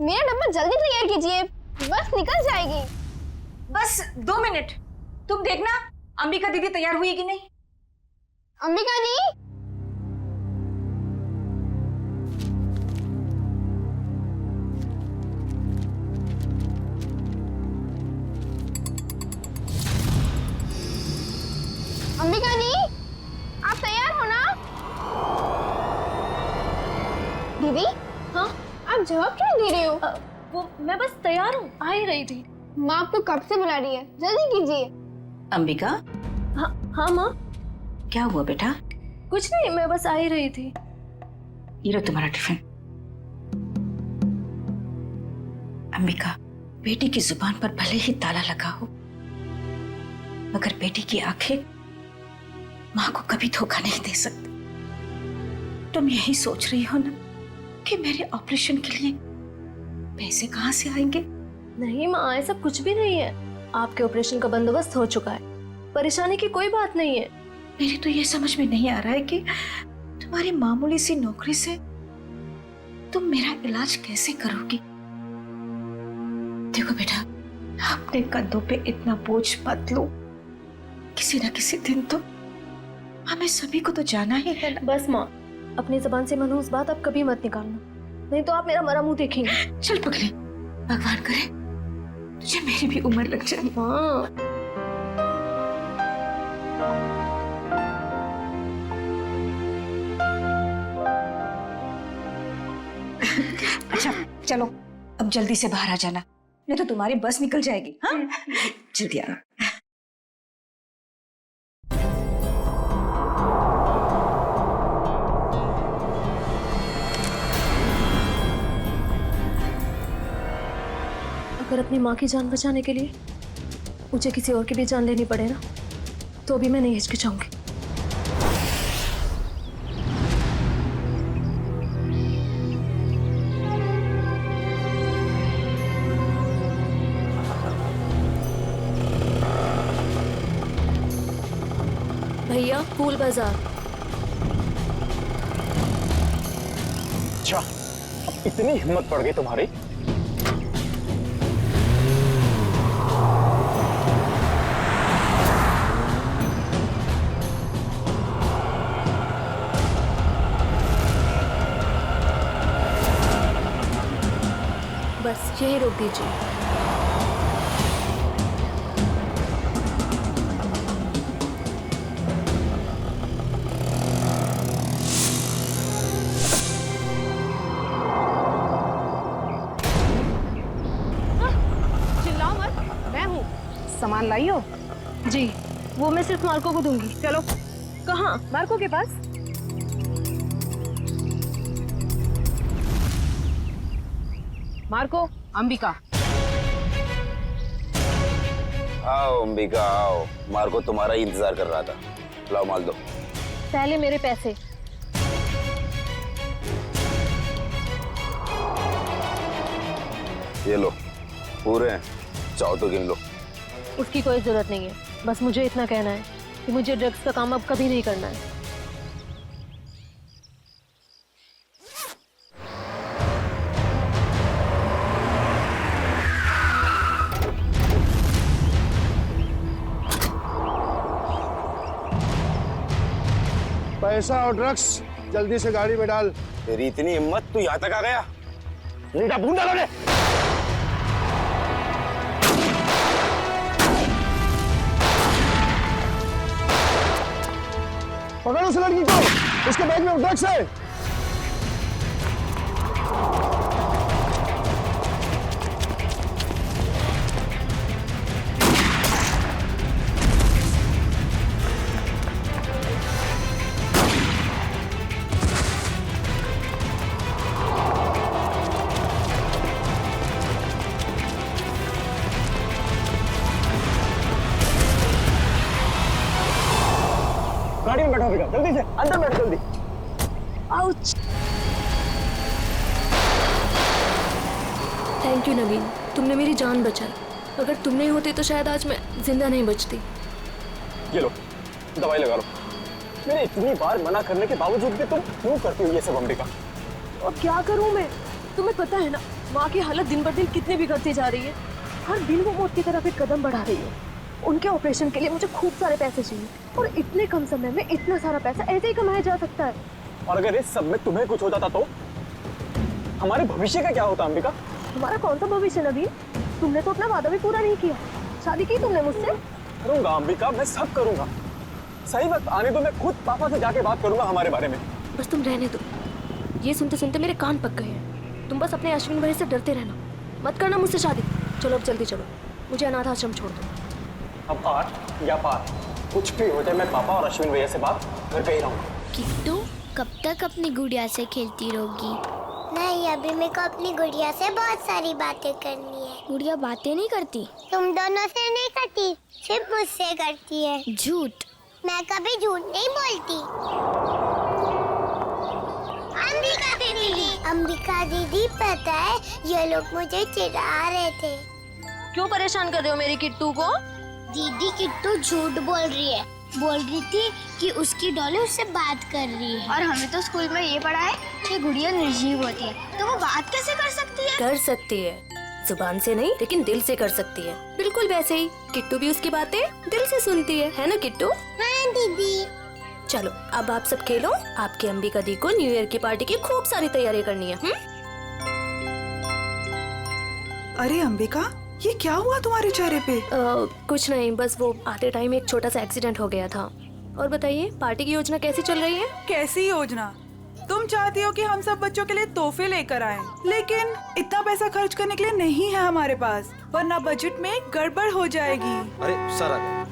मेरा डब्बा जल्दी तैयार कीजिए, बस निकल जाएगी। बस 2 मिनट, तुम देखना अंबिका दीदी तैयार हुई कि नहीं। अंबिका दी, अंबिका दी, आप तैयार हो ना? दीदी, हाँ आप जवाब क्यों दे रहे हो? वो मैं बस तैयार हूँ, आ ही रही थी। माँ आपको कब से बुला रही है, जल्दी कीजिए। अंबिका। हाँ हाँ माँ। क्या हुआ बेटा? कुछ नहीं, मैं बस आ ही रही थी। ये लो तुम्हारा टिफिन। अंबिका, बेटी की जुबान पर भले ही ताला लगा हो, मगर बेटी की आंखें माँ को कभी धोखा नहीं दे सकती। तुम यही सोच रही हो ना कि मेरे ऑपरेशन के लिए पैसे कहाँ से आएंगे? नहीं माँ, ऐसा कुछ भी नहीं है। आपके ऑपरेशन का बंदोबस्त हो चुका है, परेशानी की कोई बात नहीं है। मेरे तो ये समझ में नहीं आ रहा है कि तुम्हारी मामूली सी नौकरी से तुम मेरा इलाज कैसे करोगी। देखो बेटा, अपने कंधों पे इतना बोझ मत लो। किसी ना किसी दिन तो हमें सभी को तो जाना ही है ना। बस माँ, अपनी जबान से मनहूस बात आप कभी मत निकालना, नहीं तो आप मेरा मरा मुंह देखेंगे। चल पगली, भगवान करे तुझे मेरी भी उम्र लग जाए। हाँ। अच्छा चलो, अब जल्दी से बाहर आ जाना, नहीं तो तुम्हारी बस निकल जाएगी। हाँ जल्दी आना। अगर अपनी माँ की जान बचाने के लिए मुझे किसी और की भी जान लेनी पड़े ना, तो भी मैं नहीं हिचकिचाऊंगी। भैया, फूल बाजार। अच्छा, अब इतनी हिम्मत पड़ गई तुम्हारी? बस यही रोक दीजिए। चिल्लाओ मत, मैं हूँ। सामान लाई हो? जी, वो मैं सिर्फ मार्को को दूंगी। चलो। कहाँ? मार्को के पास। मार्को, अंबिका। आओ अंबिका आओ, मार्को तुम्हारा ही इंतजार कर रहा था। लाओ माल दो। पहले मेरे पैसे। ये लो, पूरे हैं, चाहो तो गिन लो। उसकी कोई जरूरत नहीं है, बस मुझे इतना कहना है कि मुझे ड्रग्स का काम अब कभी नहीं करना है। पैसा और ड्रग्स जल्दी से गाड़ी में डाल। तेरी इतनी हिम्मत, तू यहाँ तक आ गया? नीटा भून डालो ने। पकड़ो उस लड़की को, उसके बैग में ड्रग्स है। गाड़ी में बैठो, जल्दी से अंदर बैठो, जल्दी। आउच! थैंक यू नवीन, तुमने मेरी जान बचाई। अगर तुम नहीं होते तो शायद आज मैं जिंदा नहीं बचती। ये लो, दवाई लगा लो। मैंने इतनी बार मना करने के बावजूद भी तुम क्यों करती हो ये सब अंबिका? और क्या करूं मैं? तुम्हें पता है ना, माँ की हालत दिन ब दिन कितनी बिगड़ती जा रही है। हर दिन वो मौत की तरफ एक कदम बढ़ा रही है। उनके ऑपरेशन के लिए मुझे खूब सारे पैसे चाहिए और इतने कम समय में इतना सारा पैसा ऐसे ही कमाया जा सकता है। और अगर इस सब में तुम्हें कुछ हो जाता तो हमारे भविष्य का क्या होता अंबिका? हमारा कौन सा भविष्य नवीन? तुमने तो अपना वादा भी पूरा नहीं किया। शादी की तुमने मुझसे? करूंगा अंबिका, मैं सब करूंगा। सही वक्त आने दो, मैं खुद पापा से जाके बात करूंगा हमारे बारे में। बस तुम रहने दो। ये सुनते सुनते मेरे कान पक गए हैं। तुम बस अपने अश्विन भाई से डरते रहना, मत करना मुझसे शादी। चलो अब जल्दी चलो, मुझे अनाथ आश्रम छोड़ दो। अब आर या पार, कुछ भी हो जाए मैं पापा और अश्विन भैया से बात घर पे ही रहूंगा। किट्टू कब तक अपनी गुड़िया से खेलती रहोगी? नहीं, अभी मेरे को अपनी गुड़िया से बहुत सारी बातें करनी है। गुड़िया बातें नहीं करती? तुम दोनों से नहीं करती, सिर्फ मुझसे करती है। झूठ। मैं कभी झूठ नहीं बोलती। अंबिका दीदी पता है ये लोग मुझे चिढ़ा रहे थे। क्यों परेशान कर रहे हो मेरी किट्टू को? दीदी किट्टू झूठ बोल रही है। बोल रही थी कि उसकी डॉली उससे बात कर रही है। और हमें तो स्कूल में ये पढ़ा है कि गुड़िया निर्जीव होती है, तो वो बात कैसे कर सकती है? कर सकती है, जुबान से नहीं लेकिन दिल से कर सकती है। बिल्कुल वैसे ही किट्टू भी उसकी बातें दिल से सुनती है ना किट्टू? हाँ दीदी। चलो अब आप सब खेलो। आपकी अंबिका दी को न्यू ईयर की पार्टी की खूब सारी तैयारी करनी है। अरे अंबिका, ये क्या हुआ तुम्हारे चेहरे पे? कुछ नहीं, बस वो आते टाइम एक छोटा सा एक्सीडेंट हो गया था। और बताइए पार्टी की योजना कैसी चल रही है? कैसी योजना? तुम चाहती हो कि हम सब बच्चों के लिए तोहफे लेकर आएं, लेकिन इतना पैसा खर्च करने के लिए नहीं है हमारे पास, वरना बजट में गड़बड़ हो जाएगी। अरे सर आ गए।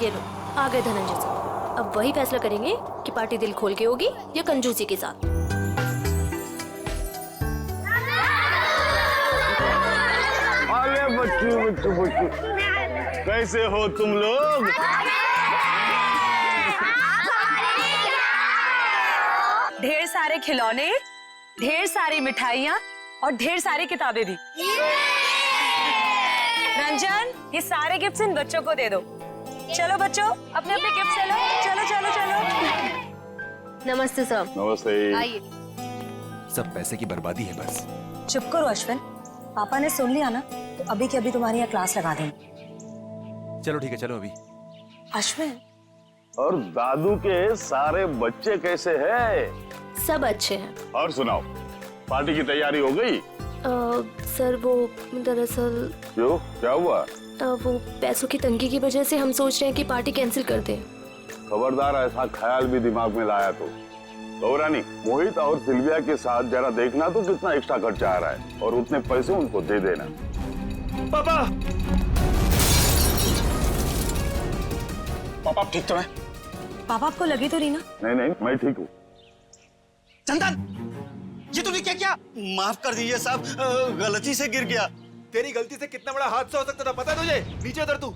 ये लो आ गए धनंजय सर। अब वही फैसला करेंगे कि पार्टी दिल खोल के होगी या कंजूसी के साथ। अरे बच्चू कैसे हो तुम लोग? ढेर सारे खिलौने, ढेर सारी मिठाइयाँ और ढेर सारी किताबें भी। रंजन, ये सारे गिफ्ट्स इन बच्चों को दे दो। चलो बच्चों, अपने अपने गिफ्ट ले लो। चलो चलो चलो। नमस्ते सर। नमस्ते। आइए। सब पैसे की बर्बादी है बस। चुप करो अश्विन, पापा ने सुन लिया ना तो अभी के अभी तुम्हारी यहाँ क्लास लगा देंगे। चलो ठीक है, चलो अभी। अश्विन, और दादू के सारे बच्चे कैसे हैं? सब अच्छे हैं। और सुनाओ, पार्टी की तैयारी हो गई? सर वो दरअसल क्यों, क्या हुआ? वो पैसों की तंगी की वजह से हम सोच रहे हैं कि पार्टी कैंसिल कर दें। खबरदार ऐसा ख्याल भी दिमाग में लाया तो गौरानी, मोहित और सिल्विया के साथ जरा देखना तो कितना एक्स्ट्रा खर्चा आ रहा है और उतने पैसे उनको दे देना। पापा पापा आप ठीक तो हैं? पापा आपको लगी तो रही ना? नहीं, मैं ठीक हूँ। चंदन, ये तूने क्या किया? माफ कर दीजिए साहब, गलती से गिर गया। तेरी गलती से कितना बड़ा हादसा हो सकता था पता है तुझे? नीचे उतर तू।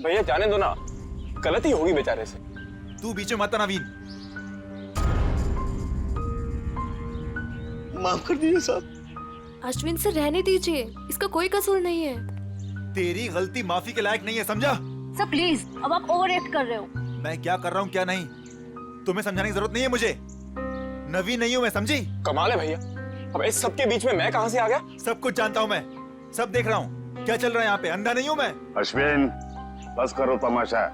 भैया जाने दो ना, गलती होगी बेचारे से। तू बीच में मत आना नवीन। माफ कर दीजिए साहब। अश्विन से रहने दीजिए, इसका कोई कसूर नहीं है। तेरी गलती माफी के लायक नहीं है, समझा? सर प्लीज, अब आप ओवर एक्ट कर रहे हो। मैं क्या कर रहा हूँ क्या नहीं, तुम्हें समझाने की जरूरत नहीं है मुझे। नवीन नहीं हूँ मैं, समझी? कमाल है भैया, अब इस सबके बीच में मैं कहां से आ गया? सब कुछ जानता हूँ मैं, सब देख रहा हूँ क्या चल रहा है यहाँ पे। अंधा नहीं हूँ मैं। अश्विन, बस करो तमाशा।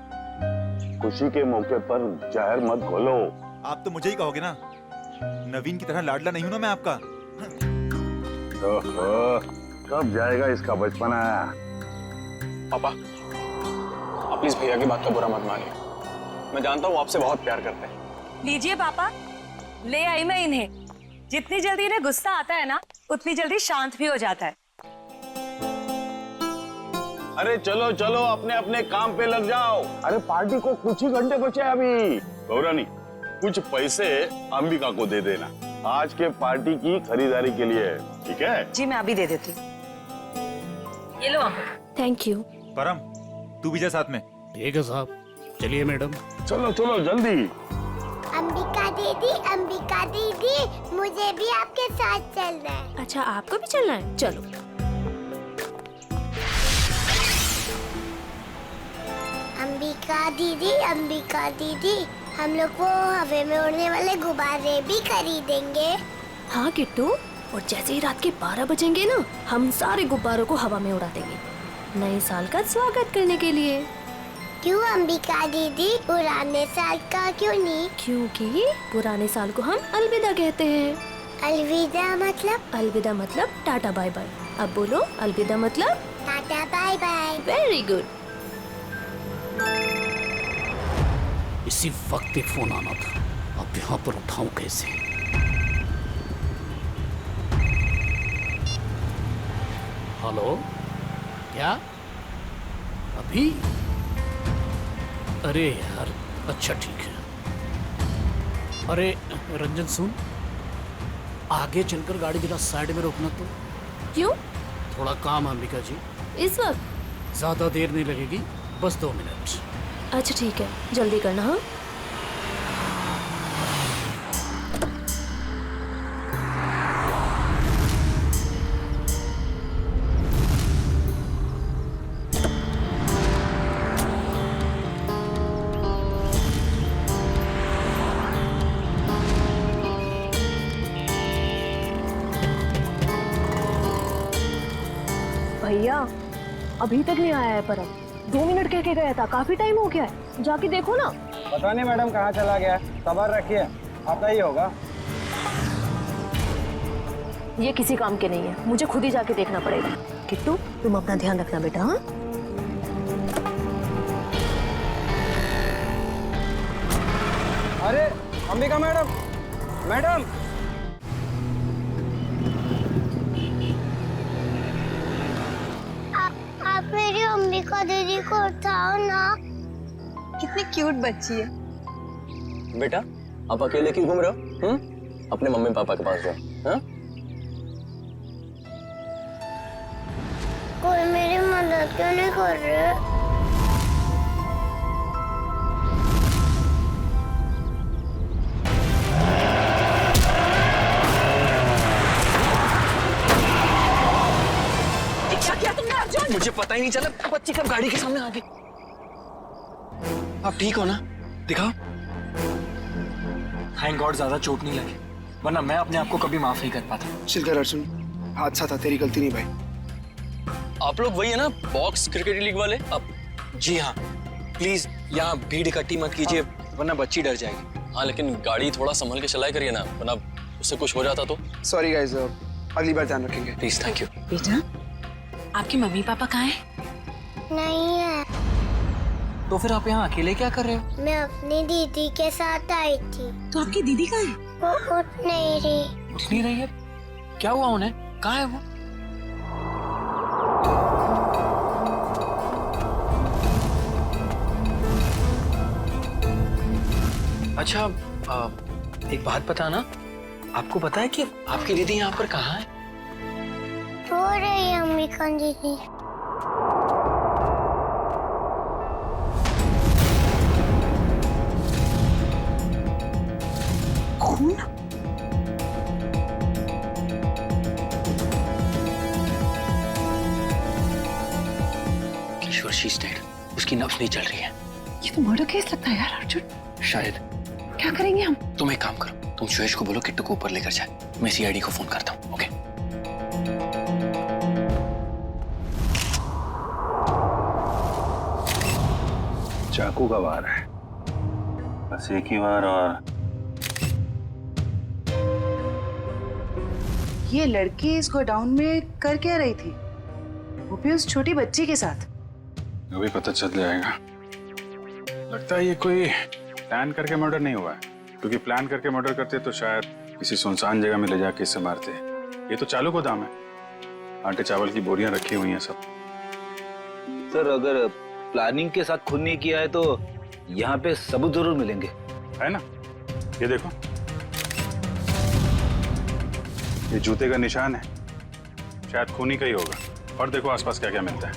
खुशी के मौके पर जहर मत घोलो। आप तो मुझे ही कहोगे ना, नवीन की तरह लाडला नहीं हूँ ना मैं आपका। ओहो, कब जाएगा इसका बचपना? पापा आप प्लीज भैया की बात का बुरा मत मानिए, मैं जानता हूँ आपसे बहुत प्यार करते हैं। लीजिए पापा, ले आई मैं इन्हें। जितनी जल्दी इन्हें गुस्सा आता है ना, उतनी जल्दी शांत भी हो जाता है। अरे चलो चलो, अपने अपने काम पे लग जाओ। अरे पार्टी को कुछ ही घंटे बचे अभी। गौरानी, कुछ पैसे अंबिका को दे देना, आज के पार्टी की खरीदारी के लिए, ठीक है? जी मैं अभी दे देती हूँ। ये लो अंकल। Thank you. परम, तू भी जा साथ में। ठीक है साहब, चलिए मैडम। चलो चलो जल्दी। अंबिका दीदी, मुझे भी आपके साथ चलना है। अच्छा आपको भी चलना है, चलो। अंबिका दीदी, हम लोग वो हवा में उड़ने वाले गुब्बारे भी खरीदेंगे। हाँ किट्टू, और जैसे ही रात के 12 बजेंगे ना, हम सारे गुब्बारों को हवा में उड़ा देंगे, नए साल का स्वागत करने के लिए। क्यों अंबिका दीदी, पुराने साल का क्यों नहीं? क्योंकि पुराने साल को हम अलविदा कहते हैं। अलविदा मतलब? अलविदा मतलब टाटा बाय बाय। अब बोलो अलविदा मतलब tata bye bye. Very good. इसी वक्त एक फोन आना था, अब यहाँ पर उठाऊं कैसे? हेलो, क्या अभी? अरे यार, अच्छा ठीक है। अरे रंजन सुन, आगे चलकर गाड़ी जरा साइड में रोकना तो। क्यों? थोड़ा काम है अंबिका जी। इस वक्त? ज्यादा देर नहीं लगेगी, बस 2 मिनट। अच्छा ठीक है, जल्दी करना। हाँ भैया, अभी तक नहीं आया है परम। 2 मिनट कह के गया था, काफी टाइम हो गया है, जाके देखो ना। पता नहीं मैडम कहाँ चला गया, सबर रखिए, आता ही होगा। ये किसी काम के नहीं है, मुझे खुद ही जाके देखना पड़ेगा। किट्टू, तुम अपना ध्यान रखना बेटा। हाँ अरे अंबिका मैडम, मैडम आप मेरी अंबिका दीदी को उठाओ ना। कितनी क्यूट बच्ची है। बेटा, आप अकेले क्यों घूम रहे हो? अपने मम्मी पापा के पास जाओ। हाँ? कोई मेरी मदद क्यों नहीं कर रहे? मुझे पता ही नहीं चला बच्ची कब गाड़ी के सामने आ गई। आप ठीक हो ना? दिखाओ। थैंक गॉड ज्यादा चोट नहीं लगी, वरना मैं अपने आप को कभी माफ नहीं कर पाता। चिल कर अर्जुन, हादसा था, तेरी गलती नहीं भाई। आप लोग वही है ना, बॉक्स क्रिकेट लीग वाले? अब जी हाँ, प्लीज यहाँ भीड़ इकट्ठी मत कीजिए, वरना बच्ची डर जाएगी। हाँ, लेकिन गाड़ी थोड़ा संभल के चलाया करिए ना, वरना उससे कुछ हो जाता तो। सॉरी गाइस, अगली बार ध्यान रखेंगे। Please, thank you. बेटा, आपके मम्मी पापा कहाँ हैं? नहीं है। तो फिर आप यहाँ अकेले क्या कर रहे हो? मैं अपनी दीदी के साथ आई थी। तो आपकी दीदी कहाँ है? वो उठ नहीं रही। उठ नहीं रही है? क्या हुआ उन्हें? कहाँ है वो? अच्छा, एक बात बताना, आपको पता है कि आपकी दीदी यहाँ पर कहाँ है? रो रही है अंबिका दीदी। खून? किशोर, शी इज डेड। उसकी नब्ज नहीं चल रही है। ये तो मर्डर केस लगता है यार अर्जुन। शायद। क्या करेंगे हम? तुम एक काम करो, तुम सुरेश को बोलो किट्टू को ऊपर लेकर जाए, मैं सीआईडी को फोन करता हूँ। ओके? चाकू का वार है, बस एक ही बार। और ये लड़की इस गोडाउन में कर क्या रही थी, वो भी उस छोटी बच्ची के साथ? अभी पता चल जाएगा। लगता है ये कोई प्लान करके मर्डर नहीं हुआ है, क्योंकि प्लान करके मर्डर करते तो शायद किसी सुनसान जगह में ले जाके इससे मारते। ये तो चालू गोदाम है, आटे चावल की बोरियां रखी हुई हैं सब। सर, अगर प्लानिंग के साथ खून नहीं किया है तो यहाँ पे सबूत जरूर मिलेंगे, है ना? ये देखो, ये जूते का निशान है, शायद खूनी का ही होगा। और देखो आसपास क्या क्या मिलता है।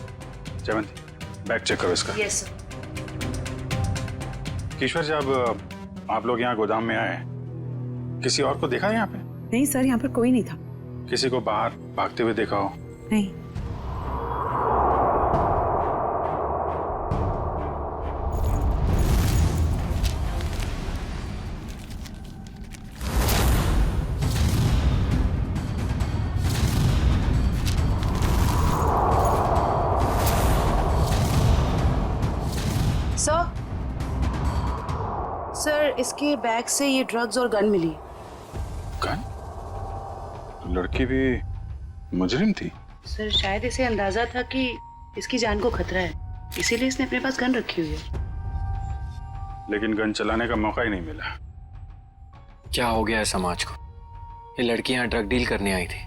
जयवंती, बैग चेक करो इसका। Yes sir. ईश्वर, जब आप लोग यहाँ गोदाम में आए, किसी और को देखा है यहाँ पे? नहीं सर, यहाँ पर कोई नहीं था। किसी को बाहर भागते हुए देखा हो? नहीं। सर इसके बैग से ये ड्रग्स और गन मिली। गन? लड़की भी मुजरिम थी? सर शायद इसे अंदाजा था कि इसकी जान को खतरा है, इसीलिए इसने अपने पास गन रखी हुई है। लेकिन गन चलाने का मौका ही नहीं मिला। क्या हो गया है समाज को? ये लड़की यहाँ ड्रग डील करने आई थी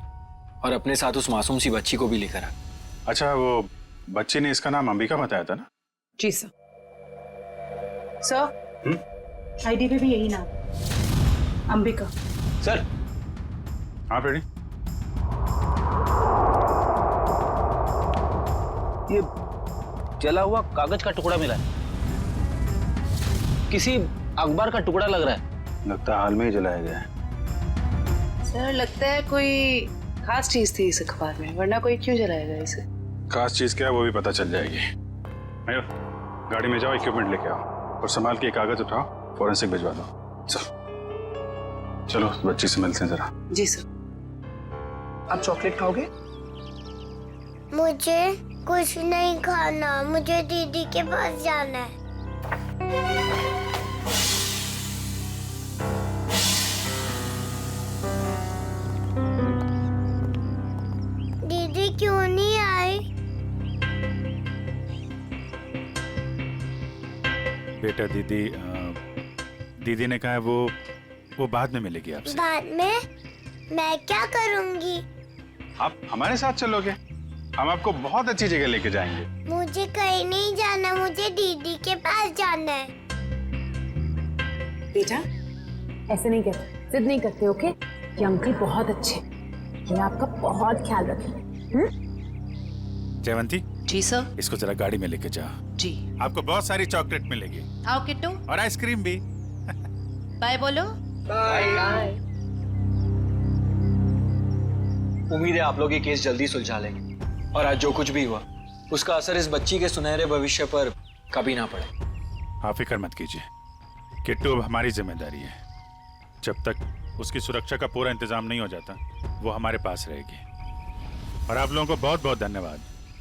और अपने साथ उस मासूम सी बच्ची को भी लेकर आ। अच्छा, वो बच्ची ने इसका नाम अंबिका बताया था ना? जी सर। सर आईडी पे भी यही नाम, अंबिका। सर। हाँ पेड़ी। ये जला हुआ कागज का टुकड़ा मिला है, किसी अखबार का टुकड़ा लग रहा है। लगता है हाल में ही जलाया गया है। सर लगता है कोई खास चीज थी इस अखबार में, वरना कोई क्यों जलाएगा इसे। खास चीज क्या है वो भी पता चल जाएगी। मयूर, गाड़ी में जाओ, इक्विपमेंट लेके आओ और संभाल के कागज उठाओ, फॉरेंसिक भिजवा दो। चलो बच्ची से मिलते हैं जरा। जी सर। आप चॉकलेट खाओगे? मुझे कुछ नहीं खाना, मुझे दीदी के पास जाना है। दीदी क्यों नहीं आई? बेटा दीदी ने कहा है वो बाद में मिलेगी आपसे। बाद में? मैं क्या करूंगी? आप हमारे साथ चलोगे, हम आपको बहुत अच्छी जगह लेके जाएंगे। मुझे कहीं नहीं जाना, मुझे दीदी के पास जाना है। बेटा ऐसे नहीं कहते, जिद नहीं करते, ओके? ये अंकल बहुत अच्छे, ये आपका बहुत ख्याल रखेंगे। जयवंती। जी सर। इसको जरा गाड़ी में लेके जाओ। जी। आपको बहुत सारी चॉकलेट मिलेगी। आओ किट्टू। और आइसक्रीम भी। बाय बोलो। बाय। उम्मीद है आप लोग ये केस जल्दी सुलझा लेंगे और आज जो कुछ भी हुआ उसका असर इस बच्ची के सुनहरे भविष्य पर कभी ना पड़े। आप फिक्र मत कीजिए, किट्टू अब हमारी जिम्मेदारी है। जब तक उसकी सुरक्षा का पूरा इंतजाम नहीं हो जाता वो हमारे पास रहेगी। और आप लोगों को बहुत बहुत धन्यवाद,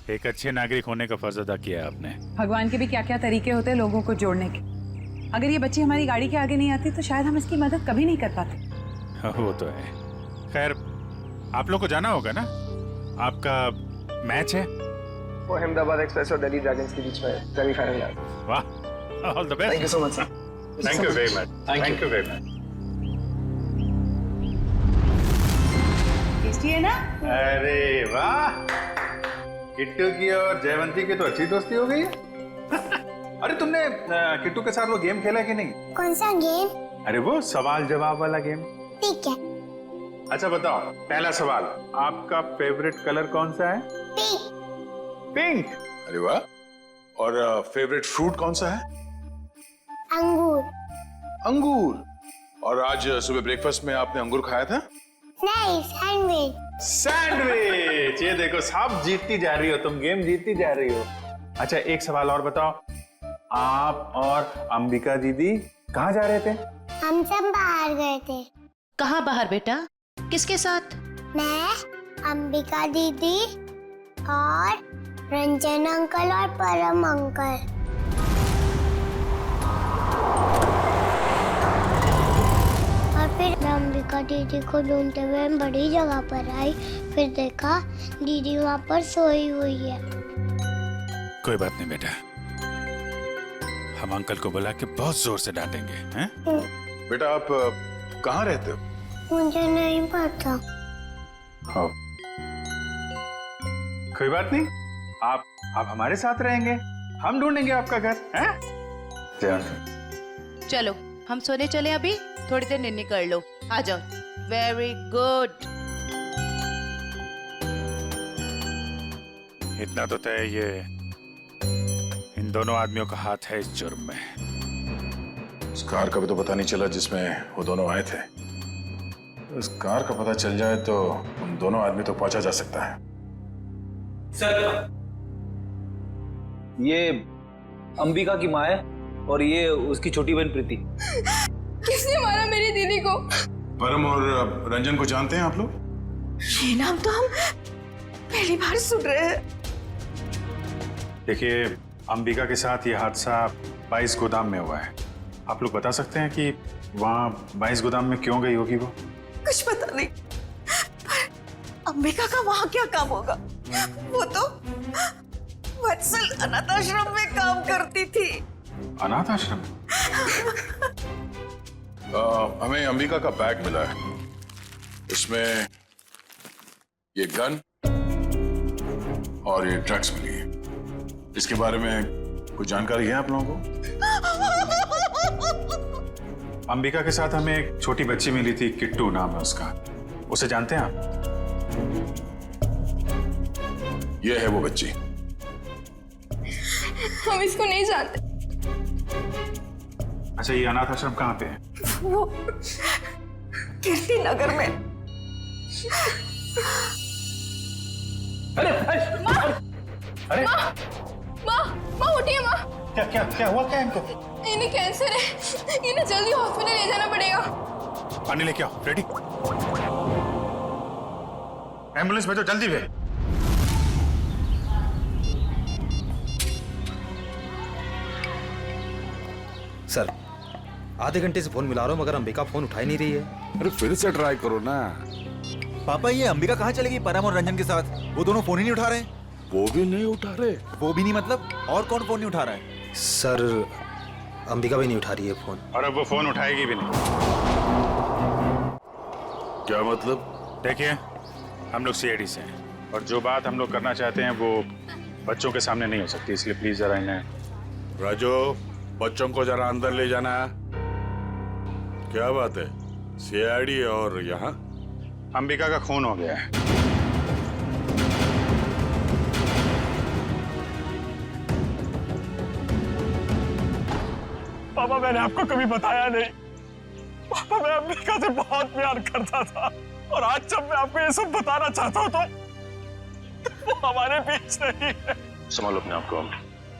एक अच्छे नागरिक होने का फर्ज अदा किया है आपने। भगवान के भी क्या क्या तरीके होते हैं लोगों को जोड़ने के। अगर ये बच्ची हमारी गाड़ी के आगे नहीं आती तो शायद हम इसकी मदद कभी नहीं कर पाते। वो तो है। खैर आप लोग को जाना होगा ना, आपका मैच है। वो अहमदाबाद एक्सप्रेस और दिल्ली ड्रैगन्स के बीच में सेमीफाइनल है। वाह, all the best. Thank you so much sir. Thank you very much. Thank you very much. Tasty है ना? अरे वाह, किट्टू की और जयवंती की तो अच्छी दोस्ती हो गई है। अरे तुमने किट्टू के साथ वो गेम खेला कि नहीं? कौन सा गेम? अरे वो सवाल जवाब वाला गेम। ठीक है। अच्छा बताओ, पहला सवाल, आपका फेवरेट कलर कौन सा है? पिंक। पिंक। अरे वाह। और फेवरेट फ्रूट कौन सा है? अंगूर। अंगूर। और आज सुबह ब्रेकफास्ट में आपने अंगूर खाया था? नहीं, सैंडविच। सैंडविच। ये देखो, सब जीतती जा रही हो तुम, गेम जीतती जा रही हो। अच्छा एक सवाल और बताओ, आप और अंबिका दीदी कहाँ जा रहे थे? हम सब बाहर गए थे। कहाँ बाहर बेटा? किसके साथ? मैं, अंबिका दीदी और रंजन अंकल और परम अंकल। और फिर मैं अंबिका दीदी को ढूंढते हुए बड़ी जगह पर आई, फिर देखा दीदी वहाँ पर सोई हुई है। कोई बात नहीं बेटा, हम अंकल को बुला के बहुत जोर से डांटेंगे, हैं? बेटा आप कहाँ रहते हो? मुझे नहीं पता। हाँ। कोई बात नहीं, आप हमारे साथ रहेंगे, हम ढूंढेंगे आपका घर, हैं? चलो हम सोने चले, अभी थोड़ी देर निन्नी कर लो, आ जाओ। Very good. इतना तो तय, ये इन दोनों आदमियों का हाथ है इस जुर्म में। उस कार का भी तो पता नहीं चला जिसमें वो दोनों आए थे। उस कार का पता चल जाए तो उन दोनों आदमी तो पहुंचा जा सकता है। सर, ये अंबिका की माँ है और ये उसकी छोटी बहन प्रीति। किसने मारा मेरी दीदी को? परम और रंजन को जानते हैं आप लोग? ये नाम तो हम पहली बार सुन रहे हैं। देखिए, अंबिका के साथ ये हादसा 22 गोदाम में हुआ है। आप लोग बता सकते हैं कि वहाँ 22 गोदाम में क्यों गई होगी वो? कुछ पता नहीं, पर अंबिका का वहाँ क्या काम होगा? वो तो वत्सल अनाथ आश्रम में काम करती थी। अनाथ आश्रम? हमें अंबिका का बैग मिला है, इसमें ये गन और ये ड्रग्स मिली है। इसके बारे में कुछ जानकारी है आप लोगों को? अंबिका के साथ हमें एक छोटी बच्ची मिली थी, किट्टू नाम है उसका। उसे जानते हैं आप? ये है वो बच्ची। हम इसको नहीं जानते। अच्छा, ये अनाथ आश्रम कहाँ पे है? वो कीर्ति नगर में। अरे अरे माँ उठिए माँ। क्या क्या क्या हुआ? क्या इनको? इन्हें कैंसर है, इन्हें जल्दी हॉस्पिटल ले जाना पड़ेगा। पानी लेके आओ। रेडी? एम्बुलेंस भेजो जल्दी भेज। सर, आधे घंटे से फोन मिला रहा हूँ मगर अंबिका फोन उठा ही नहीं रही है। अरे फिर से ट्राई करो ना। पापा, ये अंबिका कहाँ चली गई परम और रंजन के साथ? वो दोनों फोन ही नहीं उठा रहे। वो भी नहीं उठा रहे? वो भी नहीं मतलब? और कौन फोन नहीं उठा रहा है? सर, अंबिका भी नहीं उठा रही है फोन। और अब वो फोन उठाएगी भी नहीं। क्या मतलब? देखिए, हम लोग सीआईडी से हैं और जो बात हम लोग करना चाहते हैं वो बच्चों के सामने नहीं हो सकती, इसलिए प्लीज जरा इन्हें। राजू, बच्चों को जरा अंदर ले जाना। क्या बात है? सीआईडी और यहाँ अंबिका का खून हो गया है। पापा, मैंने आपको कभी बताया नहीं। पापा, मैं अंबिका से बहुत प्यार करता था और आज जब मैं आपको ये सब बताना चाहता हूँ तो वो हमारे बीच नहीं है। संभालो अपने आप को।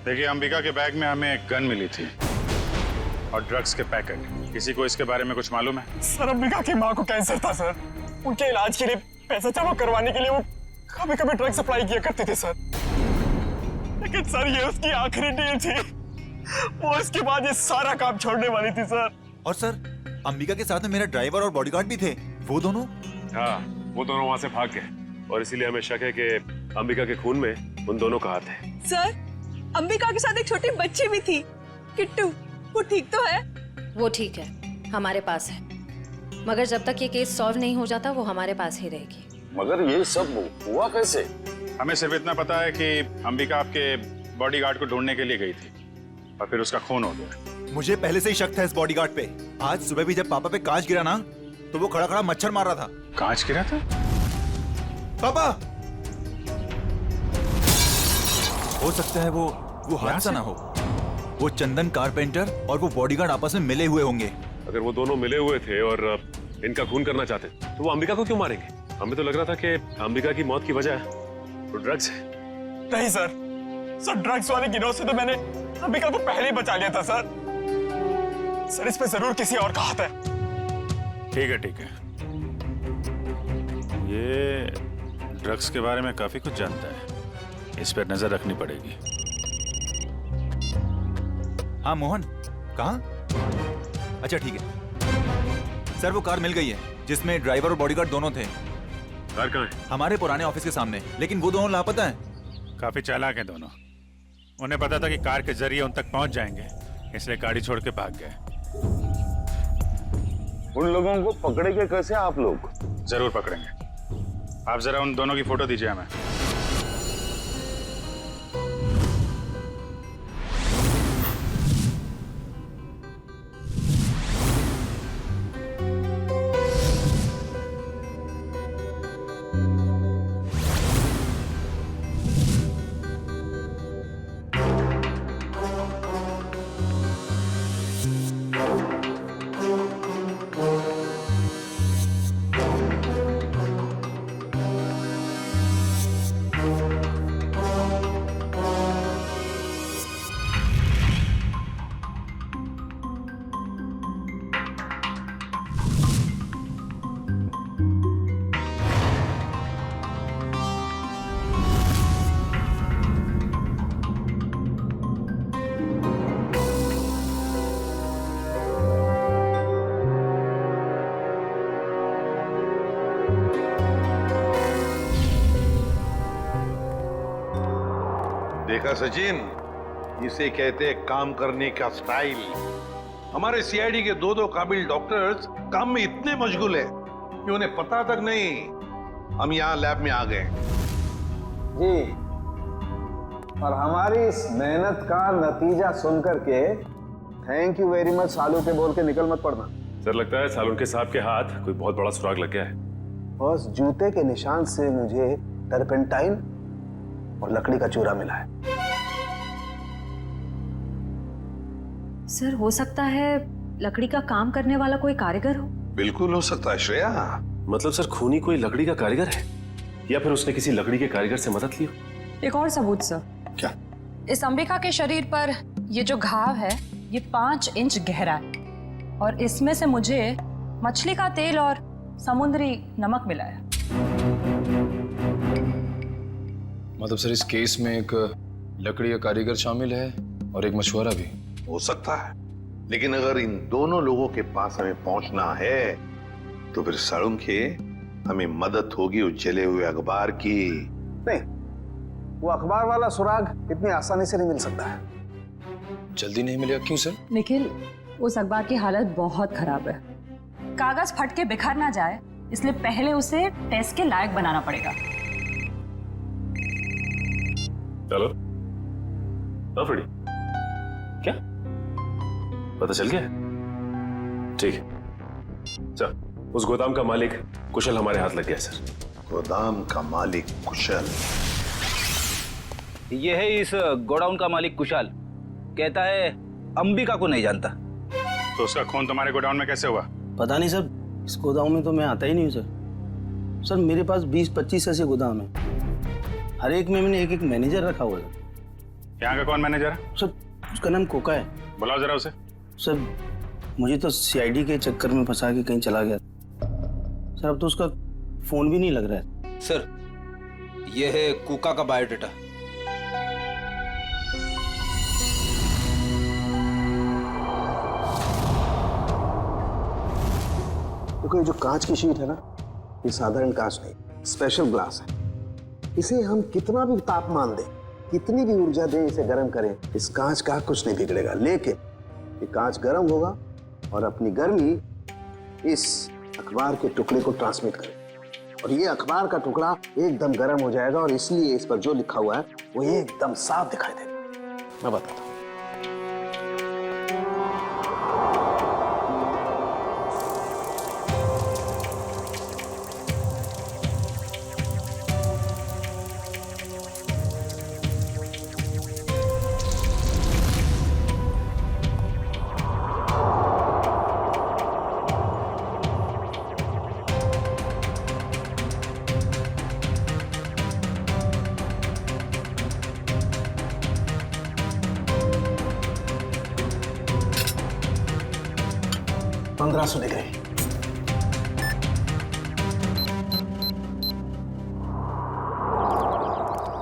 देखिए, अंबिका के बैग में हमें एक गन मिली थी और ड्रग्स के पैकेट। किसी को इसके बारे में कुछ मालूम है? सर, अंबिका की माँ को कैंसर था सर। उनके इलाज के लिए पैसा जमा करवाने के लिए वो कभी कभी ड्रग सप्लाई किया करते थे सर। लेकिन सर, ये उसकी आखिरी डील थी। वो इसके बाद ये सारा काम छोड़ने वाली थी सर। और सर, अंबिका के साथ में मेरा ड्राइवर और बॉडीगार्ड भी थे। वो दोनों? हाँ, वो दोनों वहाँ से भाग गए और इसीलिए हमें शक है कि अंबिका के खून में उन दोनों का हाथ है। सर, अंबिका के साथ एक छोटी बच्ची भी थी, किट्टू। वो ठीक तो है? वो ठीक है, हमारे पास है। मगर जब तक ये केस सॉल्व नहीं हो जाता वो हमारे पास ही रहेगी। मगर ये सब हुआ कैसे? हमें सिर्फ इतना पता है कि अंबिका आपके बॉडीगार्ड को ढूंढने के लिए गई थी और फिर उसका खून हो गया। मुझे पहले से ही शक था इस बॉडीगार्ड पे। आज सुबह भी जब पापा पे कांच गिरा ना, तो वो खड़ा खड़ा मच्छर मार रहा था। कांच गिरा था? पापा, हो सकता है वो हादसा ना हो। वो चंदन कारपेंटर और वो बॉडीगार्ड आपस में मिले हुए होंगे। अगर वो दोनों मिले हुए थे और इनका खून करना चाहते तो वो अंबिका को क्यों मारेंगे? हमें तो लग रहा था कि अंबिका की मौत की वजह तो ड्रग्स है। नहीं सर, ड्रग्स वाले गिरोह से तो मैंने अंबिका को पहले ही बचा लिया था सर। सर, इस पे जरूर किसी और का हाथ है। ठीक है, ठीक है। ये ड्रग्स के बारे में काफी कुछ जानता है, इस पर नजर रखनी पड़ेगी। हाँ मोहन, कहाँ? अच्छा ठीक है सर, वो कार मिल गई है जिसमें ड्राइवर और बॉडीगार्ड दोनों थे। कार कहाँ है? हमारे पुराने ऑफिस के सामने, लेकिन वो दोनों लापता हैं। काफी चालाक हैं दोनों। उन्हें पता था कि कार के जरिए उन तक पहुंच जाएंगे, इसलिए गाड़ी छोड़ के भाग गए। उन लोगों को पकड़ेंगे कैसे आप लोग? जरूर पकड़ेंगे। आप जरा उन दोनों की फोटो दीजिए हमें। देखा सचिन, इसे कहते हैं काम करने का स्टाइल। हमारे सीआईडी के दो काबिल डॉक्टर्स काम में इतने मशगूल है कि उन्हें पता तक नहीं हम यहाँ लैब में आ गए। जी, और हमारी इस मेहनत का नतीजा सुन करके थैंक यू वेरी मच सालू के बोल के निकल मत पड़ना। सर लगता है सालून के साहब के हाथ कोई बहुत बड़ा सुराग लग गया है। बस जूते के निशान से मुझे टर्पेंटाइन और लकड़ी का चूरा मिला है। सर हो सकता है लकड़ी का काम करने वाला कोई कारीगर हो। बिल्कुल हो सकता है श्रेया। मतलब सर खूनी कोई लकड़ी का कारीगर है या फिर उसने किसी लकड़ी के कारीगर से मदद ली हो? एक और सबूत सर। क्या? इस अंबिका के शरीर पर ये जो घाव है ये 5 इंच गहरा है और इसमें से मुझे मछली का तेल और समुद्री नमक मिला है। मतलब सर इस केस में एक लकड़ी का कारीगर शामिल है और एक मछुआरा भी। हो सकता है, लेकिन अगर इन दोनों लोगों के पास हमें पहुंचना है तो फिर साळुंखे हमें मदद होगी उस जले हुए अखबार की। नहीं, वो अखबार वाला सुराग इतनी आसानी से नहीं मिल सकता है। जल्दी नहीं मिलेगा? क्यों सर? निखिल, उस अखबार की हालत बहुत खराब है। कागज फट के बिखर ना जाए इसलिए पहले उसे टेस्ट के लायक बनाना पड़ेगा। चलो फ्रेडी, क्या पता चल गया? ठीक है, चल उस गोदाम का मालिक कुशल हमारे हाथ लग गया सर। गोदाम का मालिक कुशल? ये है इस गोडाउन का मालिक कुशल। कहता है अंबिका को नहीं जानता। तो उसका खून तुम्हारे गोडाउन में कैसे हुआ? पता नहीं सर, इस गोदाम में तो मैं आता ही नहीं हूँ सर। सर मेरे पास 20-25 ऐसे गोदाम है, हर एक में मैंने एक मैनेजर रखा हुआ है। यहाँ का कौन मैनेजर है? सर उसका नाम कोका है। बुलाओ जरा उसे। सर मुझे तो सीआईडी के चक्कर में फंसा के कहीं चला गया सर, अब तो उसका फोन भी नहीं लग रहा है। सर ये है कोका का बायोडाटा। देखो, ये जो कांच की शीट है ना, ये साधारण कांच नहीं, स्पेशल ग्लास है। इसे हम कितना भी तापमान दें, कितनी भी ऊर्जा दें, इसे गर्म करें, इस कांच का कुछ नहीं बिगड़ेगा। लेकिन ये कांच गर्म होगा और अपनी गर्मी इस अखबार के टुकड़े को ट्रांसमिट करेगा और ये अखबार का टुकड़ा एकदम गर्म हो जाएगा और इसलिए इस पर जो लिखा हुआ है वो एकदम साफ दिखाई देगा। मैं बताता हूँ। $1500 डिग्री।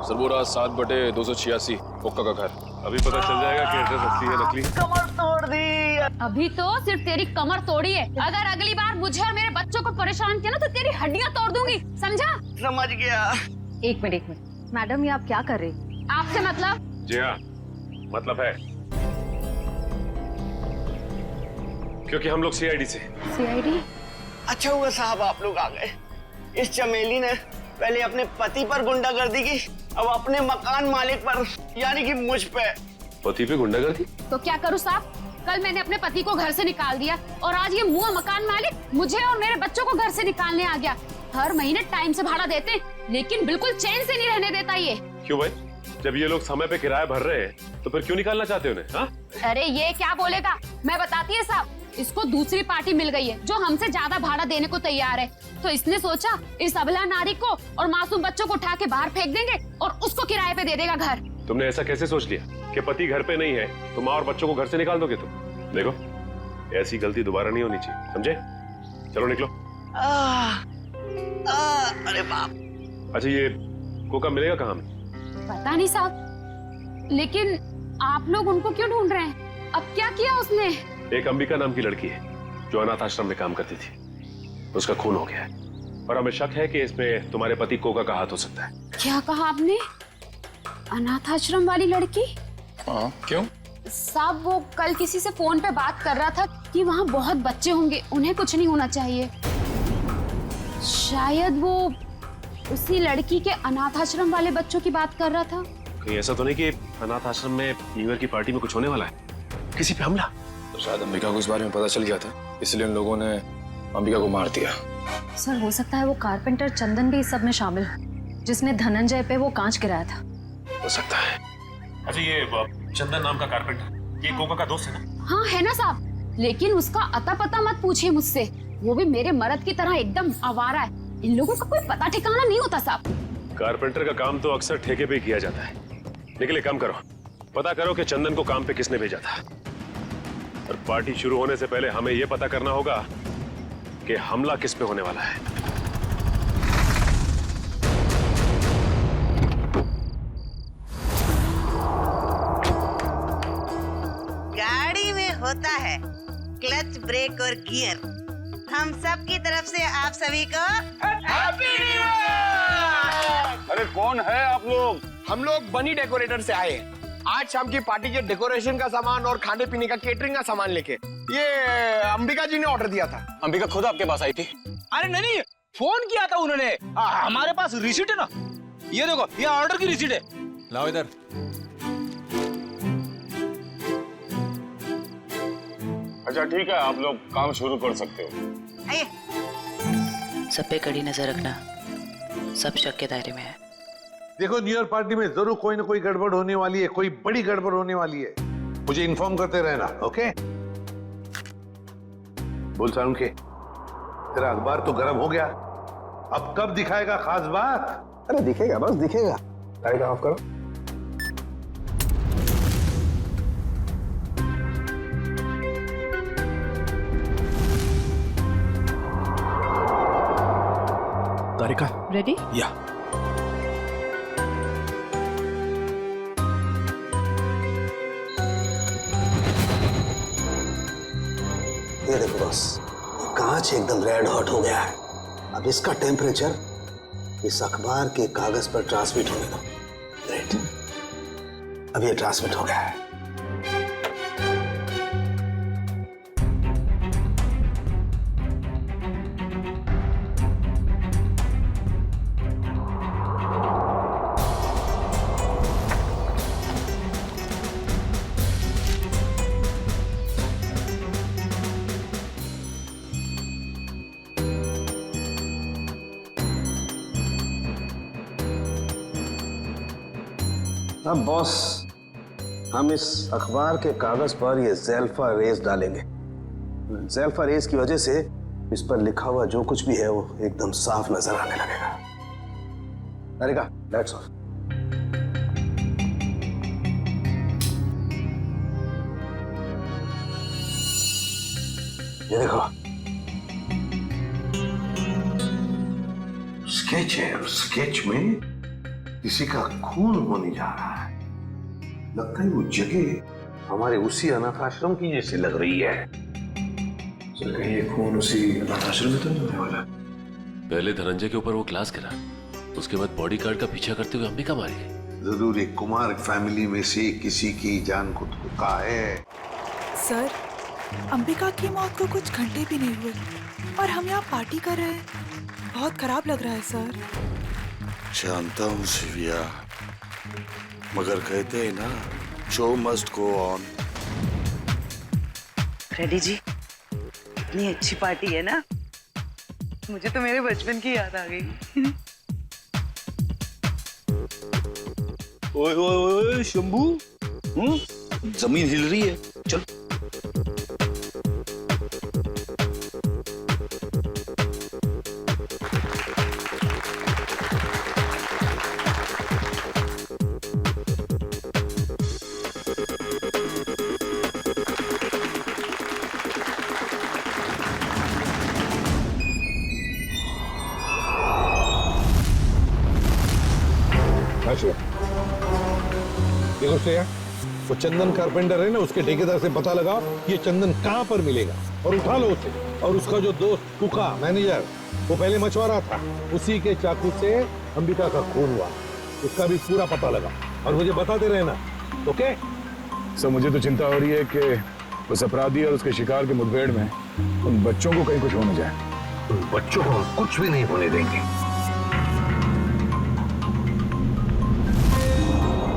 सर वो रहा 7/286 कोका का घर। अभी पता चल जाएगा कि एड्रेस असली है नकली। कमर तोड़ दी। अभी तो सिर्फ तेरी कमर तोड़ी है, अगर अगली बार मुझे और मेरे बच्चों को परेशान किया ना तो तेरी हड्डियां तोड़ दूंगी, समझा? समझ गया। एक मिनट मैडम, ये आप क्या कर रही? आपसे मतलब? जी हाँ, मतलब है, क्योंकि हम लोग सीआईडी से। सीआईडी? अच्छा हुआ साहब आप लोग आ गए। इस चमेली ने पहले अपने पति पर गुंडागर्दी की, अब अपने मकान मालिक पर, यानी कि मुझ पे। पति पे गुंडागर्दी? तो क्या करूँ साहब? कल मैंने अपने पति को घर से निकाल दिया और आज ये मुआ मकान मालिक मुझे और मेरे बच्चों को घर से निकालने आ गया। हर महीने टाइम से भाड़ा देते लेकिन बिल्कुल चैन से नहीं रहने देता ये। क्यों भाई? जब ये लोग समय पे किराया भर रहे हैं तो फिर क्यों निकालना चाहते हो उन्हें? हाँ? अरे ये क्या बोलेगा, मैं बताती है साहब, इसको दूसरी पार्टी मिल गई है जो हमसे ज्यादा भाड़ा देने को तैयार है, तो इसने सोचा इस अबला नारी को और मासूम बच्चों को उठा के बाहर फेंक देंगे और उसको किराए पे दे देगा घर। तुमने ऐसा कैसे सोच लिया कि पति घर पे नहीं है तो माँ और बच्चों को घर से निकाल दोगे तुम? देखो, ऐसी गलती दोबारा नहीं होनी चाहिए, समझे? चलो निकलो। अरे बाप। अच्छा ये कोका मिलेगा कहाँ में? पता नहीं साहब, लेकिन आप लोग उनको क्यों ढूंढ रहे हैं? अब क्या किया उसने? एक अंबिका नाम की लड़की है जो अनाथ आश्रम में काम करती थी, उसका खून हो गया है और हमें शक है कि इसमें तुम्हारे पति कोका का हाथ हो सकता है। क्या कहा आपने? अनाथ आश्रम वाली लड़की? हाँ, क्यों? साहब वो कल किसी से फोन पे बात कर रहा था कि वहाँ बहुत बच्चे होंगे, उन्हें कुछ नहीं होना चाहिए। शायद वो उसी लड़की के अनाथ आश्रम वाले बच्चों की बात कर रहा था। कहीं ऐसा तो नहीं कि अनाथ आश्रम में न्यू ईयर की पार्टी में कुछ होने वाला है, किसी पे हमला? तो शायद अंबिका को इस बारे में पता चल गया था, इसलिए उन लोगों ने अंबिका को मार दिया। सर हो सकता है वो कारपेंटर चंदन भी इस सब में शामिल है, जिसने धनंजय पे वो कांच गिराया था। हो सकता है। अच्छा ये चंदन नाम का कारपेंटर, ये कोका का दोस्त है ना? हाँ है ना साहब, लेकिन उसका अता पता मत पूछिए मुझसे, वो भी मेरे मर्द की तरह एकदम आवारा है। इन लोगों का कोई पता ठिकाना नहीं होता साहब। कारपेंटर का काम तो अक्सर ठेके पे किया जाता है, लेकिन एक काम करो, पता करो कि चंदन को काम पे किसने भेजा था। और पार्टी शुरू होने से पहले हमें यह पता करना होगा कि हमला किस पे होने वाला है। गाड़ी में होता है क्लच, ब्रेक और गियर। हम सब की तरफ से आप सभी को हैप्पी न्यू ईयर। अरे कौन है आप लोग? हम लोग बनी डेकोरेटर से आए हैं। आज शाम की पार्टी के डेकोरेशन का सामान और खाने पीने का केटरिंग का सामान लेके। ये अंबिका जी ने ऑर्डर दिया था। अंबिका खुद आपके पास आई थी? अरे नहीं, फोन किया था उन्होंने। हमारे पास रिसीट है ना, ये देखो, ये ऑर्डर की रिसीट है। लाओ इधर। अच्छा ठीक है, आप लोग काम शुरू कर सकते हो। सब पे कड़ी नजर रखना, सब शक के दायरे में है। देखो न्यू ईयर पार्टी में जरूर कोई ना कोई गड़बड़ होने वाली है, कोई बड़ी गड़बड़ होने वाली है। मुझे इन्फॉर्म करते रहना, ओके? बोल सारुण के, तेरा अखबार तो गर्म हो गया, अब कब दिखाएगा खास बात? अरे दिखेगा, बस दिखेगा। लाइट ऑफ करो। तारिका रेडी? या ये देखो बॉस, ये कांच एकदम रेड हॉट हो गया है। अब इसका टेम्परेचर इस अखबार के कागज पर ट्रांसमिट होने दो। ग्रेट, अब ये ट्रांसमिट हो गया है। अब बॉस, हम इस अखबार के कागज पर ये ज़ेल्फा रेस डालेंगे। ज़ेल्फा रेस की वजह से इस पर लिखा हुआ जो कुछ भी है वो एकदम साफ नजर आने लगेगा। तारिका, लाइट्स ऑफ। ये देखो, स्केच है, और स्केच में किसी का खून होने जा रहा है। लगता है वो जगह हमारे उसी अनाथ आश्रम की जैसी लग रही है। चल कहीं ये खून उसी अनाथ आश्रम में तो नहीं होने वाला? पहले धनंजय के ऊपर वो ग्लास गिरा, उसके बाद बॉडीगार्ड का पीछा करते हुए अंबिका मारी गई। जरूर एक कुमार फैमिली में से किसी की जान को धोखा है। सर, अंबिका की मौत को कुछ घंटे भी नहीं हुए और हम यहाँ पार्टी कर रहे हैं। बहुत खराब लग रहा है सर। जानता हूँ शिविया, मगर कहते हैं ना, show must go on. Ready जी, इतनी अच्छी पार्टी है ना, मुझे तो मेरे बचपन की याद आ गई। ओए ओए ओए शंभू, जमीन हिल रही है, चल। देखो श्रेया, वो चंदन कारपेंटर है ना, उसके ठेकेदार से पता लगाओ ये चंदन कहाँ पर मिलेगा और उठा लो उसे। और उसका जो दोस्त कुका मैनेजर, वो पहले मछुआरा था, उसी के चाकू से अंबिका का खून हुआ, उसका भी पूरा पता लगा। और मुझे बताते रहना, ओके? सर मुझे तो चिंता हो रही है कि उस अपराधी और उसके शिकार के मुठभेड़ में उन बच्चों को कहीं कुछ हो न जाए। उन बच्चों को कुछ भी नहीं होने देंगे।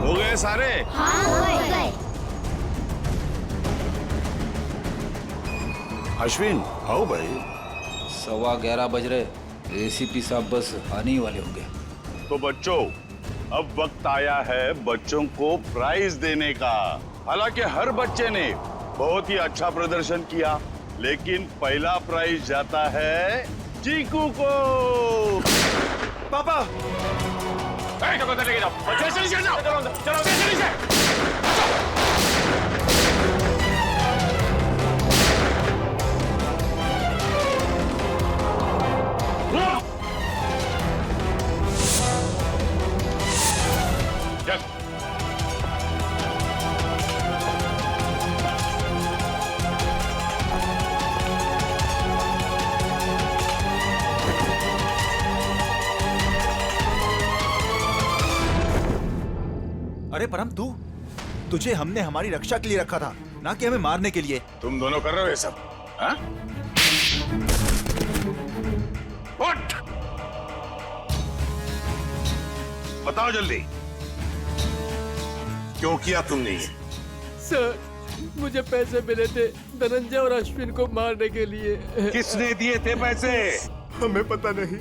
हो गए सारे? हाँ, हो गए। अश्विन आओ भाई। 11:15 बज रहे, एसीपी साहब बस आने ही वाले होंगे। तो बच्चों, अब वक्त आया है बच्चों को प्राइज देने का। हालांकि हर बच्चे ने बहुत ही अच्छा प्रदर्शन किया, लेकिन पहला प्राइज जाता है चीकू को। पापा लेके जाओ, अरे परम, तुझे हमने हमारी रक्षा के लिए रखा था, ना कि हमें मारने के लिए। तुम दोनों कर रहे हो ये सब? हाँ? उठ! बताओ जल्दी, क्यों किया तुमने ये? सर, मुझे पैसे मिले थे धनंजय और अश्विन को मारने के लिए। किसने दिए थे पैसे? हमें पता नहीं।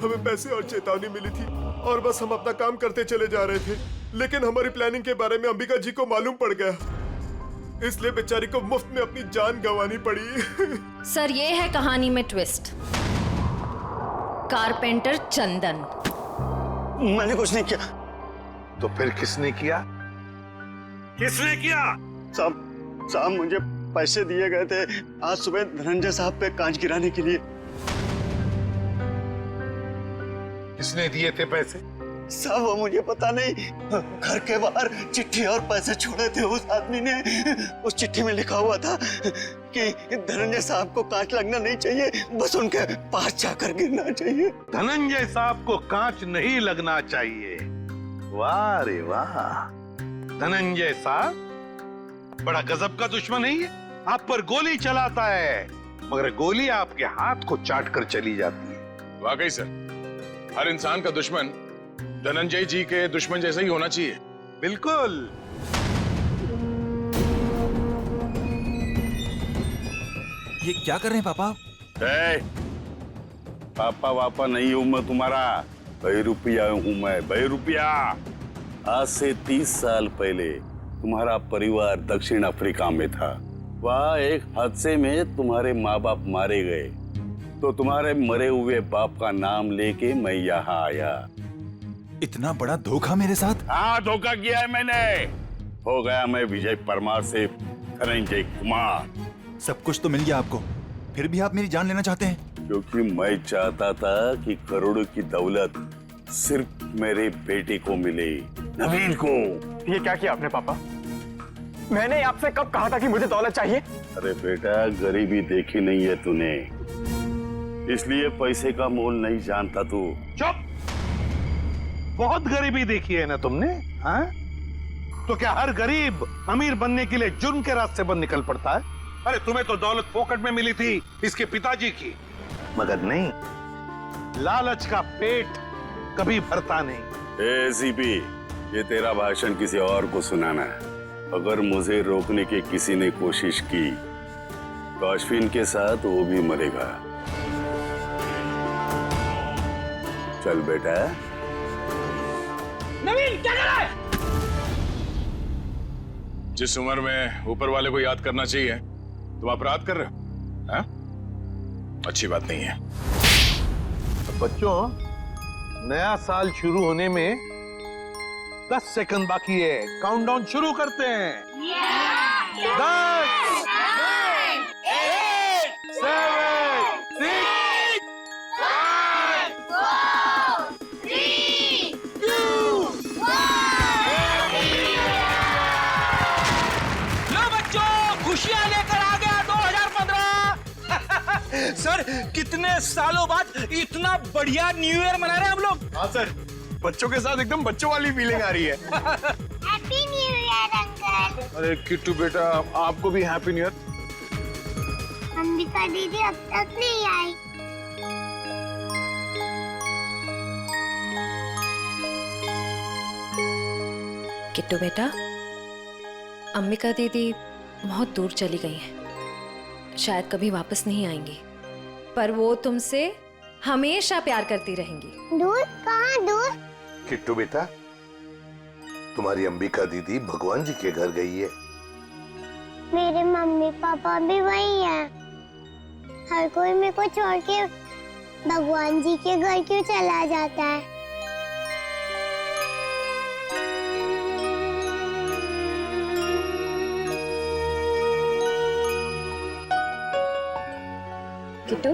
हमें पैसे और चेतावनी मिली थी और बस हम अपना काम करते चले जा रहे थे, लेकिन हमारी प्लानिंग के बारे में अंबिका जी को मालूम पड़ गया, इसलिए बेचारी को मुफ्त में अपनी जान गंवानी पड़ी। सर, ये है कहानी में ट्विस्ट। कारपेंटर चंदन। मैंने कुछ नहीं किया। तो फिर किसने किया? किसने किया? साहब मुझे पैसे दिए गए थे आज सुबह धनंजय साहब पे कांच गिराने के लिए। किसने दिए थे पैसे? साहब वो मुझे पता नहीं, घर के बाहर चिट्ठी और पैसे छोड़े थे उस आदमी ने। उस चिट्ठी में लिखा हुआ था कि धनंजय साहब को कांच लगना नहीं चाहिए, बस उनके पास जाकर गिरना चाहिए। धनंजय साहब को कांच नहीं लगना चाहिए। वाह रे वाह, धनंजय साहब बड़ा गजब का दुश्मन है ये। आप पर गोली चलाता है, मगर गोली आपके हाथ को चाट कर चली जाती है। वाकई सर, हर इंसान का दुश्मन धनंजय जी के दुश्मन जैसा ही होना चाहिए। बिल्कुल। ये क्या कर रहे हैं पापा? पापा वापा नहीं हूं मैं तुम्हारा, बहरूपिया हूं मैं, बहरूपिया। आज से 30 साल पहले तुम्हारा परिवार दक्षिण अफ्रीका में था। वहाँ एक हादसे में तुम्हारे माँ बाप मारे गए, तो तुम्हारे मरे हुए बाप का नाम लेके मैं यहाँ आया। इतना बड़ा धोखा मेरे साथ? हाँ, धोखा किया है मैंने। हो गया मैं विजय परमार से धनंजय कुमार। सब कुछ तो मिल गया आपको, फिर भी आप मेरी जान लेना चाहते हैं? क्योंकि मैं चाहता था कि करोड़ों की दौलत सिर्फ मेरे बेटे को मिले, नवीन को। ये क्या किया आपने पापा? मैंने आपसे कब कहा था कि मुझे दौलत चाहिए? अरे बेटा, गरीबी देखी नहीं है तूने, इसलिए पैसे का मोल नहीं जानता तू। चुप! बहुत गरीबी देखी है ना तुमने, हाँ? तो क्या हर गरीब अमीर बनने के लिए जुर्म के रास्ते पर निकल पड़ता है? अरे तुम्हें तो दौलत फोकट में मिली थी इसके पिताजी की, मगर नहीं, लालच का पेट कभी भरता नहीं। एसीपी, ये तेरा भाषण किसी और को सुनाना है। अगर मुझे रोकने की किसी ने कोशिश की तो अश्विन के साथ वो भी मरेगा। चल बेटा। नवीन, क्या कर रहा है? जिस उम्र में ऊपर वाले को याद करना चाहिए तुम अपराध कर रहे हो, हाँ? अच्छी बात नहीं है। बच्चों, नया साल शुरू होने में 10 सेकंड बाकी है। काउंटडाउन शुरू करते हैं। 10, 9, 8, 7, 6, 5, 4, 3, 2, 1। लो बच्चों, खुशियां लेकर आ गया 2015। सर, कितने सालों बाद इतना बढ़िया न्यू ईयर मना रहे हैं हम लोग। हाँ सर, बच्चों के साथ एकदम बच्चों वाली फीलिंग आ रही है। Happy new year uncle. अरे किट्टू बेटा, आपको भी हैप्पी न्यू ईयर। अंबिका दीदी अब तक नहीं आई। किट्टू बेटा, अंबिका दीदी बहुत दूर चली गई हैं, शायद कभी वापस नहीं आएंगी, पर वो तुमसे हमेशा प्यार करती रहेंगी। दूर? कहाँ दूर? किट्टू बेटा, तुम्हारी अंबिका दीदी भगवान जी के घर गई है। मेरे मम्मी पापा भी वही हैं। हर कोई मेरे को छोड़ के भगवान जी के घर क्यों चला जाता है? किट्टू,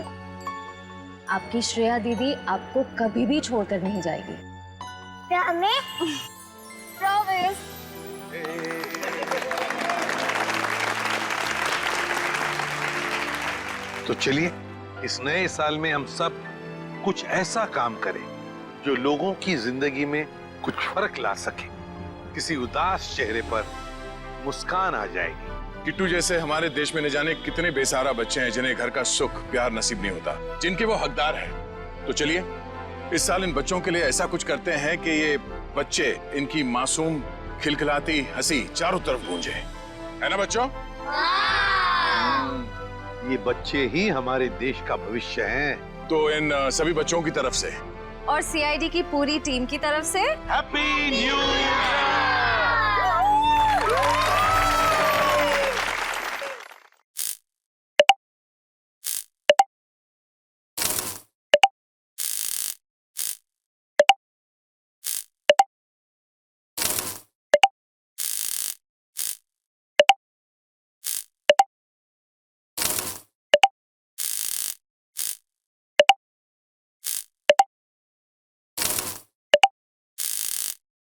आपकी श्रेया दीदी आपको कभी भी छोड़कर नहीं जाएगी। प्रॉमिस? प्रॉमिस। तो चलिए इस नए साल में हम सब कुछ ऐसा काम करें जो लोगों की जिंदगी में कुछ फर्क ला सके। किसी उदास चेहरे पर मुस्कान आ जाएगी। किट्टू जैसे हमारे देश में न जाने कितने बेसहारा बच्चे हैं जिन्हें घर का सुख प्यार नसीब नहीं होता, जिनके वो हकदार हैं। तो चलिए इस साल इन बच्चों के लिए ऐसा कुछ करते हैं कि ये बच्चे, इनकी मासूम खिलखिलाती हंसी चारों तरफ गूंजे, है ना बच्चों? ये बच्चे ही हमारे देश का भविष्य हैं। तो इन सभी बच्चों की तरफ से और सीआईडी की पूरी टीम की तरफ से हैप्पी न्यू ईयर।